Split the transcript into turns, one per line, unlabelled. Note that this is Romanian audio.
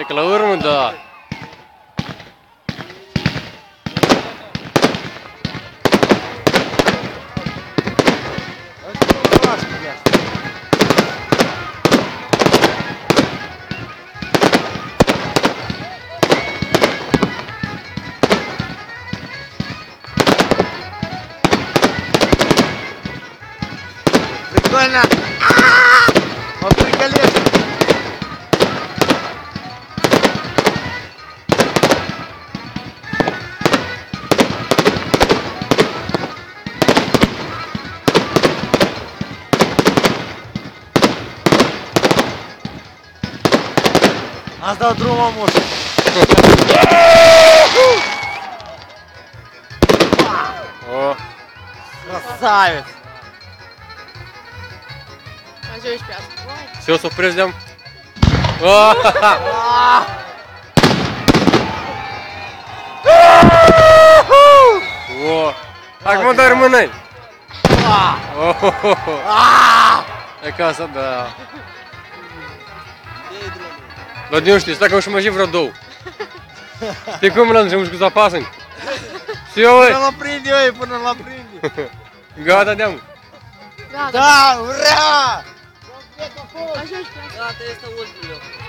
Hai că la urmă, da.
Прикольно! Mă pricălesc! Ați dat drumul, moș!
О,
Красавец!
Ajungi pe asta.
все, să oprești. О, acum doar mână. E ca asta, da. Dar de nu știu, stai că și vreo două. Știi cum l-am zis, că apasă? Și eu,
Până la prinde, oi, până la prinde!
gata, de-am.
Gata.
Da, ura!
Ajungi pe asta.
Gata, este ultimul.